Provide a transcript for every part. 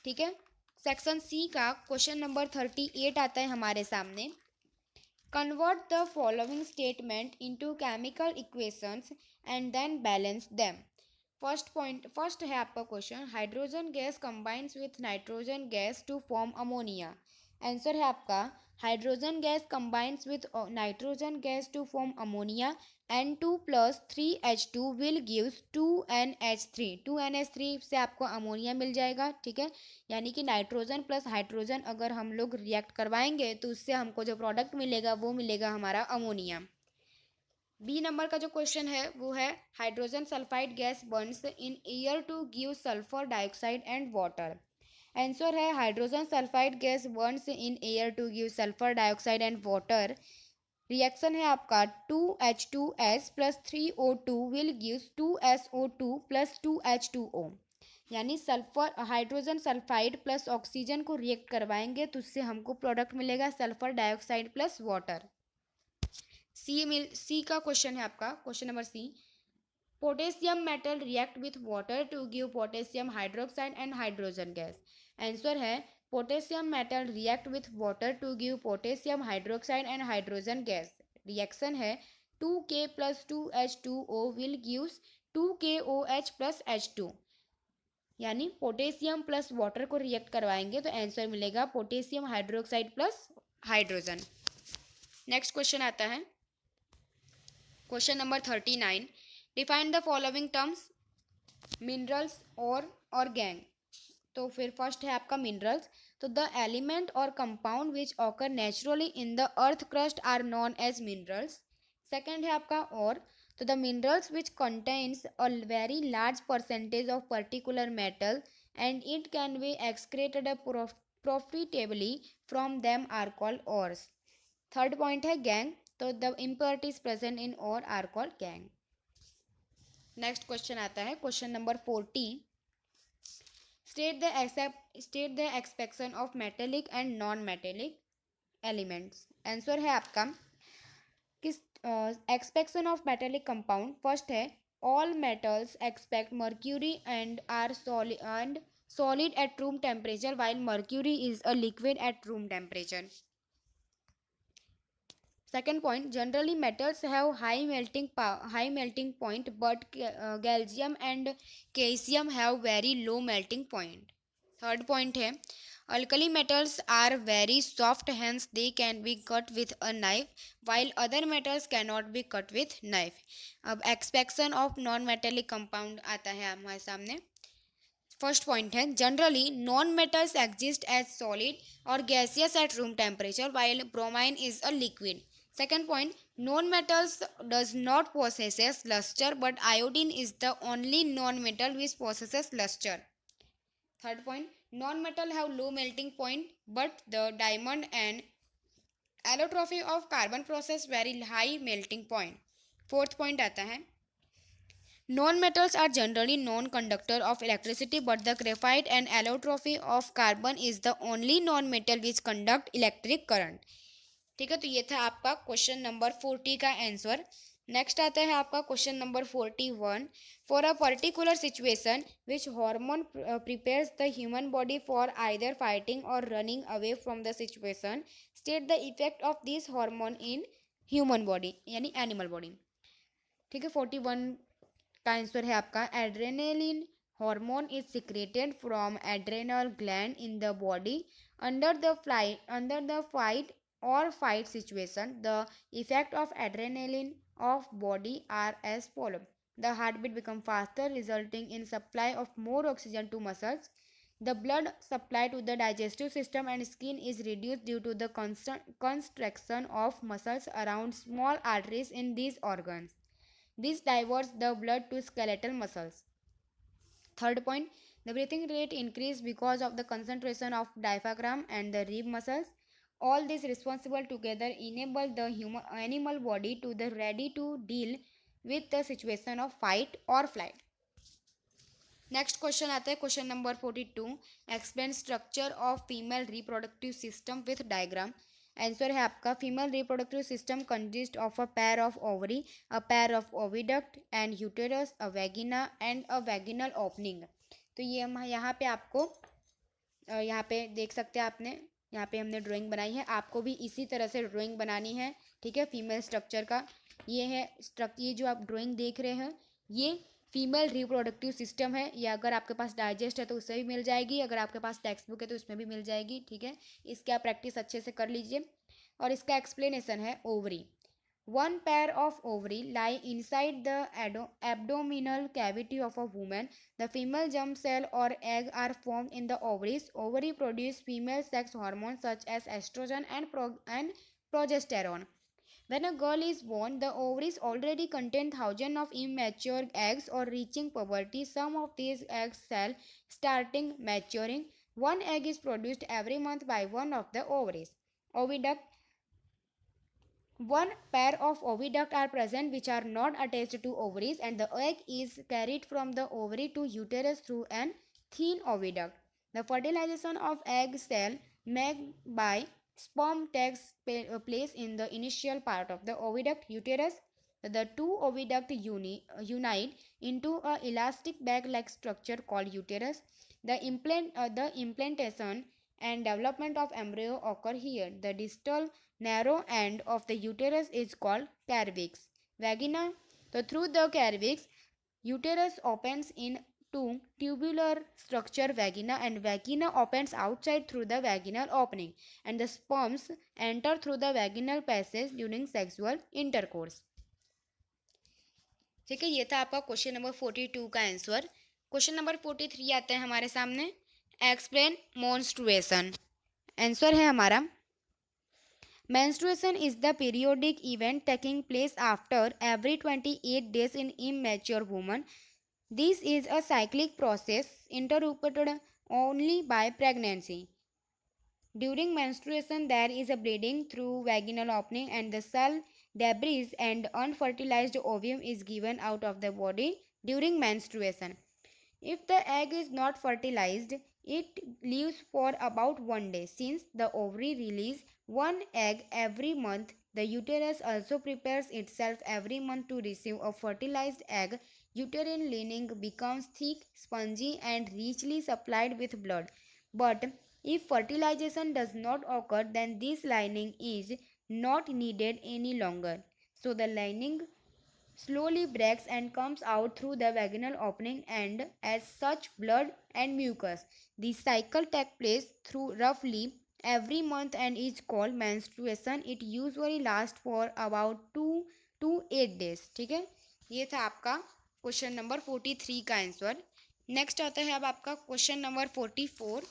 ठीक है। Section C का क्वेश्चन नंबर 38 आता है हमारे सामने। Convert the following statement into chemical equations and then balance them. First है आपका question, hydrogen gas combines with nitrogen gas to form ammonia. Answer है आपका, hydrogen gas combines with nitrogen gas to form ammonia N2 plus 3H2 will gives 2NH3। 2NH3 से आपको ammonia मिल जाएगा। ठीक है, यानी कि नाइट्रोजन प्लस हाइड्रोजन अगर हम लोग रिएक्ट करवाएंगे तो उससे हमको जो प्रोडक्ट मिलेगा वो मिलेगा हमारा अमोनिया। बी नंबर का जो क्वेश्चन है वो है, hydrogen sulphide gas burns in air to give sulphur dioxide and water. Answer है, hydrogen sulphide gas burns in air to give sulphur dioxide and water. Reaction है आपका 2H2S plus 3O2 will gives 2SO2 plus 2H2O। यानी sulphur hydrogen sulphide plus oxygen को react करवाएंगे तो उससे हमको product मिलेगा sulphur dioxide plus water. C का क्वेश्चन है आपका, question number C, potassium metal react with water to give potassium hydroxide and hydrogen gas. Answer है, potassium metal react with water to give potassium hydroxide and hydrogen gas. Reaction है 2K plus 2H2O will gives 2KOH plus H2। यानी potassium plus water को react करवाएंगे तो answer मिलेगा potassium hydroxide plus hydrogen. Next question आता है question number 39, define the following terms minerals और gangue. तो फिर फर्स्ट है आपका मिनरल्स, तो the element or compound which occur naturally in the earth crust are known as minerals. Second है आपका और, तो the minerals which contains a very large percentage of particular metal and it can be extracted profitably from them are called ores. Third point है gangue, तो the impurities present in ore are called gangue. Next question आता है question number 40, state the exception of metallic and non metallic elements. Answer है आपका, किस exception of metallic compound. First है, all metals except mercury and are solid at room temperature while mercury is a liquid at room temperature. Second point, generally metals have high melting point, but gallium and caesium have very low melting point. Third point है, alkali metals are very soft, hence they can be cut with a knife, while other metals cannot be cut with knife. अब exception of non metallic compound आता है हमारे सामने। First point है, generally non metals exist as solid or gaseous at room temperature while bromine is a liquid. Second point, non-metals does not possesses luster, but iodine is the only non-metal which possesses luster. Third point, non-metal have low melting point, but the diamond and allotropy of carbon process very high melting point. Fourth point आता है, non-metals are generally non-conductor of electricity, but the graphite and allotropy of carbon is the only non-metal which conduct electric current. ठीक है, तो ये था आपका question number 40 का answer. Next आता है आपका question number 41, for a particular situation which hormone prepares the human body for either fighting or running away from the situation, state the effect of this hormone in human body यानी animal body. ठीक है, 41 का answer है आपका, adrenaline hormone is secreted from adrenal gland in the body under the fight or fight situation. The effect of adrenaline of body are as follows. The heartbeat becomes faster, resulting in supply of more oxygen to muscles. The blood supply to the digestive system and skin is reduced due to the constriction of muscles around small arteries in these organs. This diverts the blood to skeletal muscles. Third point, the breathing rate increases because of the concentration of diaphragm and the rib muscles. All these responsible together enable the animal body to the ready to deal with the situation of fight or flight. Next question आता है question number 42, explain structure of female reproductive system with diagram. Answer है आपका, female reproductive system consist of a pair of ovary, a pair of oviduct and uterus, a vagina and a vaginal opening. तो ये हम यहाँ पे आपको यहाँ पे देख सकते हैं आपने, यहाँ पे हमने ड्राइंग बनाई है, आपको भी इसी तरह से ड्राइंग बनानी है, ठीक है। फीमेल स्ट्रक्चर का ये है ये जो आप ड्राइंग देख रहे हैं ये फीमेल रिप्रोडक्टिव सिस्टम है। ये अगर आपके पास डाइजेस्ट है तो उससे भी मिल जाएगी, अगर आपके पास टेक्स्ट बुक है तो उसमें भी मिल जाएगी, ठीक है। इसकी आप प्रैक्टिस अच्छे से कर लीजिए। और इसका एक्सप्लेनेशन है ovary. One pair of ovary lie inside the abdominal cavity of a woman. The female germ cell or egg are formed in the ovaries. Ovary produce female sex hormones such as estrogen and progesterone. When a girl is born, the ovaries already contain thousands of immature eggs or reaching puberty. Some of these egg cells starting maturing. One egg is produced every month by one of the ovaries. Oviduct. One pair of oviduct are present which are not attached to ovaries, and the egg is carried from the ovary to uterus through an thin oviduct. The fertilization of egg cell made by sperm takes place in the initial part of the oviduct uterus. The two oviduct unite into a elastic bag-like structure called uterus. The implantation and development of embryo occur here. The distal narrow end of the uterus is called cervix. Vagina. So through the cervix, uterus opens into tubular structure vagina, and vagina opens outside through the vaginal opening, and the sperms enter through the vaginal passage during sexual intercourse. ठीक है, ये था आपका question number 42 का answer. Question number 43 आता है हमारे सामने। Explain menstruation. आंसर है हमारा menstruation is the periodic event taking place after every 28 days in immature woman. This is a cyclic process interrupted only by pregnancy. During menstruation, there is a bleeding through vaginal opening, and the cell debris and unfertilized ovum is given out of the body during menstruation. If the egg is not fertilized, it lives for about 1 day. Since the ovary release one egg every month, the uterus also prepares itself every month to receive a fertilized egg. Uterine lining becomes thick, spongy, and richly supplied with blood. But if fertilization does not occur, then this lining is not needed any longer. So the lining slowly breaks and comes out through the vaginal opening, and as such blood and mucus. The cycle takes place through roughly every month and is called menstruation. It usually lasts for about 2 to 8 days. ठीक है, ये था आपका question number 43 का answer. Next आता है अब आपका question number 44।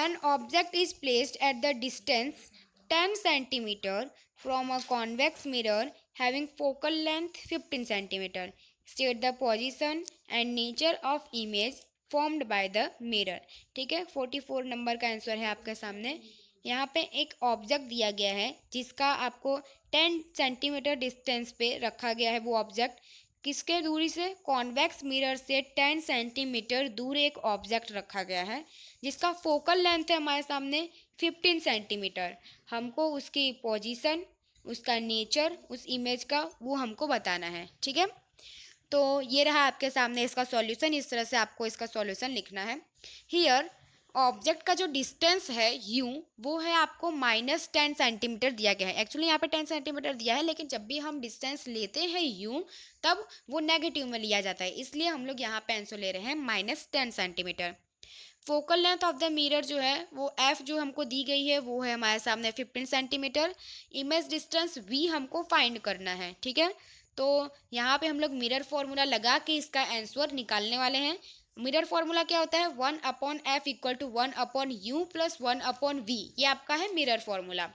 An object is placed at the distance 10 cm from a convex mirror having focal length 15 cm. State the position and nature of image formed by the mirror. ठीक है, 44 number का answer है आपके सामने। यहाँ पे एक object दिया गया है जिसका आपको 10 सेंटीमीटर डिस्टेंस पे रखा गया है। वो ऑब्जेक्ट किसके दूरी से? कॉन्वेक्स मिरर से 10 सेंटीमीटर दूर एक ऑब्जेक्ट रखा गया है जिसका फोकल लेंथ है हमारे सामने 15 सेंटीमीटर। हमको उसकी पोजीशन, उसका नेचर, उस इमेज का वो हमको बताना है। ठीक है, तो ये रहा आपके सामने इसका सॉल्यूशन। इस तरह से आपको इसका सॉल्यूशन लिखना है। हियर ऑब्जेक्ट का जो डिस्टेंस है यू, वो है आपको -10 सेंटीमीटर दिया गया है। एक्चुअली यहाँ पे 10 सेंटीमीटर दिया है, लेकिन जब भी हम डिस्टेंस लेते हैं यू तब वो नेगेटिव में लिया जाता है, इसलिए हम लोग यहाँ पे आंसर ले रहे हैं -10 centimetre. Focal length of the mirror जो है वो एफ जो हमको दी गई है वो है हमारे सामने 15 सेंटीमीटर। इमेज डिस्टेंस वी हमको फाइंड करना है। ठीक है, तो यहाँ पे हम लोग मिरर फॉर्मूला लगा के इसका आंसर निकालने वाले हैं। मिरर फॉर्मूला क्या होता है? 1/f equal to 1/u plus 1/v, ये आपका है मिरर फॉर्मूला।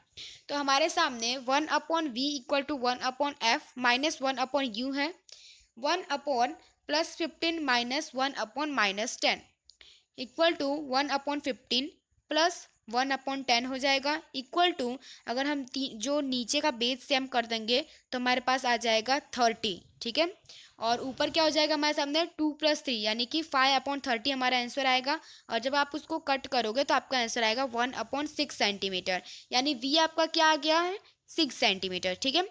तो हमारे सामने 1/v equal to 1/f minus 1/u है। 1 plus 15 minus 1/-10 equal to 1/15 plus 1/10 हो जाएगा। इक्वल टू अगर हम जो नीचे का बेस से हम कर देंगे तो हमारे पास आ जाएगा 30। ठीक है, और ऊपर क्या हो जाएगा हमारे सामने 2 + 3 यानी कि 5/30 हमारा आंसर आएगा। और जब आप उसको कट करोगे तो आपका आंसर आएगा 1/6 सेंटीमीटर, यानी वी आपका क्या आ गया है 6 सेंटीमीटर। ठीक है,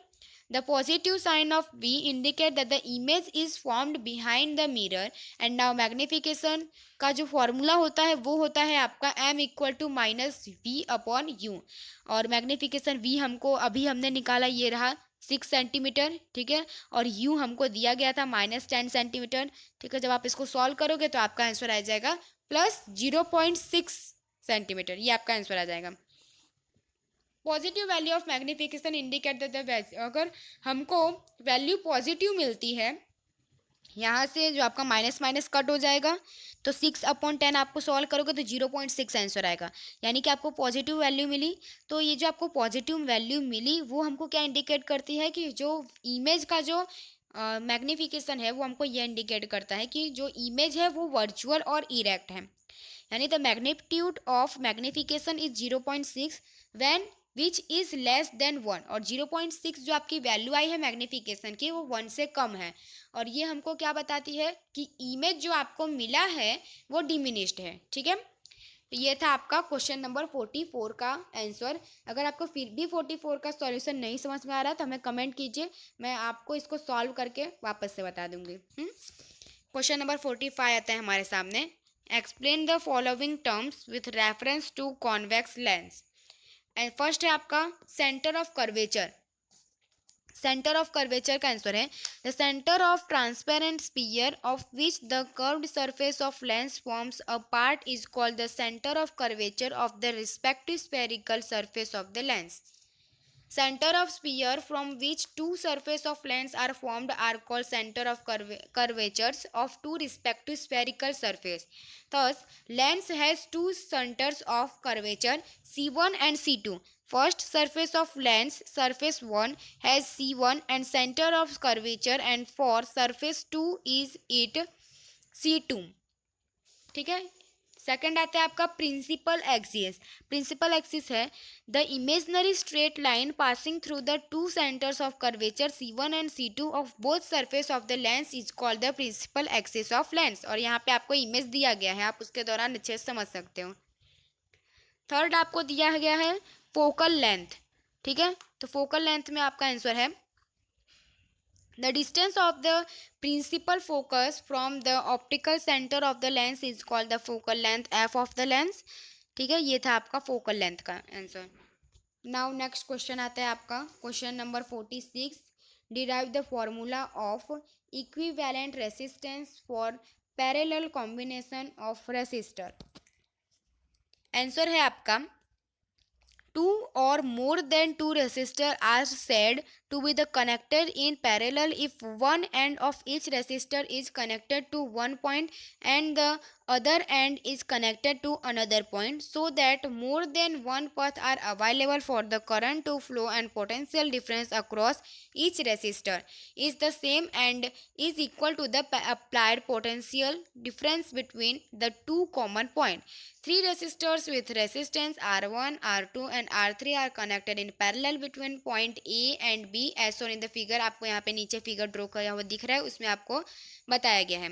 The positive sign of V indicate that the image is formed behind the mirror. And now magnification का जो फॉर्मूला होता है वो होता है आपका m equal to minus v upon u, और मैग्निफिकेशन v हमको अभी हमने निकाला, ये रहा 6 सेंटीमीटर, ठीक है, और u हमको दिया गया था -10 सेंटीमीटर, ठीक है। जब आप इसको सॉल्व करोगे तो आपका आंसर आ जाएगा +0.6 सेंटीमीटर, ये आपका आंसर आ जाएगा। Positive value of magnification indicate that अगर हमको वैल्यू पॉजिटिव मिलती है, यहाँ से जो आपका माइनस माइनस कट हो जाएगा, तो 6/10 आपको सॉल्व करोगे तो 0.6 आंसर आएगा, यानी कि आपको पॉजिटिव वैल्यू मिली। तो ये जो आपको पॉजिटिव वैल्यू मिली वो हमको क्या इंडिकेट करती है कि जो इमेज का जो मैग्निफिकेशन है वो हमको ये इंडिकेट करता है कि जो इमेज है वो वर्चुअल और इरेक्ट है, यानी the magnitude of magnification is 0.6 when which is less than 1, और 0.6 जो आपकी वैल्यू आई है मैग्निफिकेशन की वो 1 से कम है, और ये हमको क्या बताती है कि इमेज जो आपको मिला है वो डिमिनिश्ड है, ठीक है। तो ये था आपका क्वेश्चन नंबर 44 का आंसर। अगर आपको फिर भी 44 का सॉल्यूशन नहीं समझ में आ रहा तो हमें कमेंट कीजिए, मैं आपको इसको सॉल्व करके वापस से बता दूंगी। क्वेश्चन नंबर 45 आता है हमारे सामने। Explain the following terms with reference to convex lens. And first है आपका centre of curvature. Centre of curvature का आंसर है the centre of transparent sphere of which the curved surface of lens forms a part is called the centre of curvature of the respective spherical surface of the lens. Center of sphere from which two surface of lens are formed are called center of curvatures of two respective spherical surface. Thus, lens has two centers of curvature C1 and C2. First surface of lens, surface 1 has C1 and center of curvature, and for surface 2 is it C2. ठीक है। Second आता है आपका principal axis. Principal axis है the imaginary straight line passing through the two centres of curvature C1 and C2 of both surface of the lens is called the principal axis of lens. और यहाँ पे आपको image दिया गया है, आप उसके दौरान अच्छे से समझ सकते हो। थर्ड आपको दिया गया है फोकल लेंथ, ठीक है। तो फोकल लेंथ में आपका आंसर है the distance of the principal focus from the optical center of the lens is called the focal length f of the lens, ठीक है। ये था आपका फोकल लेंथ का आंसर। नाउ नेक्स्ट क्वेश्चन आता है आपका question number 46। Derive the formula of equivalent resistance for parallel combination of resistor. Answer है आपका 2 or more than 2 resistors are said to be the connected in parallel if one end of each resistor is connected to one point and the other end is connected to another point, so that more than one path are available for the current to flow and potential difference across each resistor is the same and is equal to the applied potential difference between the two common points. Three resistors with resistance R1, R2 and R3 are connected in parallel between point A and B as shown in the figure। आपको यहाँ पे नीचे figure draw किया हुआ दिख रहा है, उसमें आपको बताया गया है।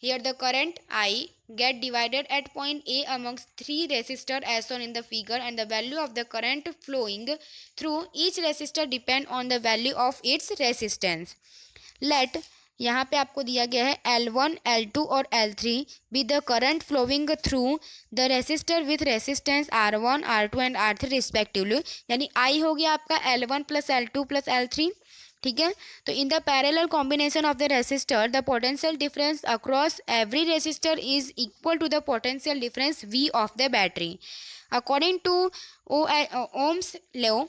Here the current I get divided at point A amongst three resistors as shown in the figure, and the value of the current flowing through each resistor depend on the value of its resistance. Let यहाँ पे आपको दिया गया है L1, L2 और L3 with the current flowing through the resistor with resistance R1, R2 and R3 respectively, यानी I हो गया आपका L1 plus L2 plus L3, ठीक है। तो in the parallel combination of the resistor the potential difference across every resistor is equal to the potential difference V of the battery. According to Ohm's law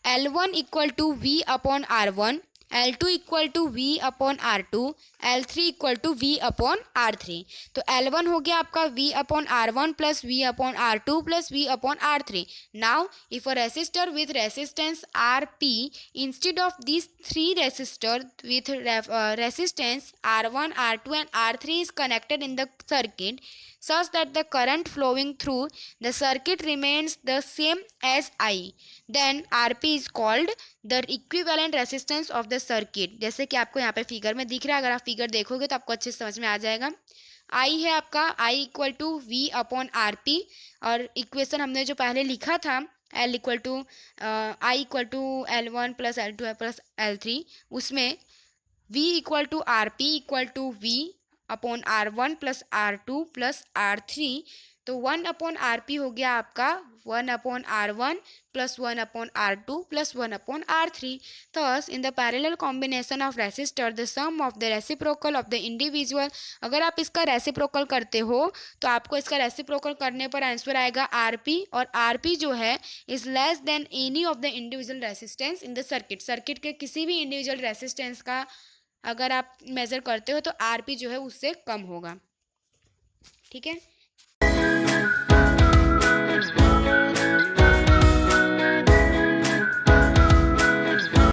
L1 equal to V upon R1, L2 equal to V upon R2, L3 equal to V upon R3। तो L1 हो गया आपका V upon R1 plus V upon R2 plus V upon R3। Now if a resistor with resistance RP instead of this three resistor with resistance R1, R2 and R3 is connected in the circuit such that the current flowing through the circuit remains the same as I, then RP is called the equivalent resistance of the circuit। जैसे कि आपको यहाँ पे figure में दिख रहा है, अगर आप फिगर देखोगे तो आपको अच्छे से समझ में आ जाएगा। I है आपका I equal to V upon RP, और इक्वेशन हमने जो पहले लिखा था L equal to I equal to L1 plus L2 plus L3, उसमें V equal to R P equal to V upon R1 plus R2 plus R3, तो 1/RP हो गया आपका 1/R1 plus 1/R2 plus 1/R3. Thus in the parallel combination of resistor the sum of the reciprocal of the individual, अगर आप इसका reciprocal करते हो तो आपको इसका रेसिप्रोकल करने पर आंसर आएगा RP, और RP जो है is less than any of the individual resistance in the circuit. Circuit के किसी भी इंडिविजुअल रेसिस्टेंस का अगर आप मेजर करते हो तो RP जो है उससे कम होगा. ठीक है.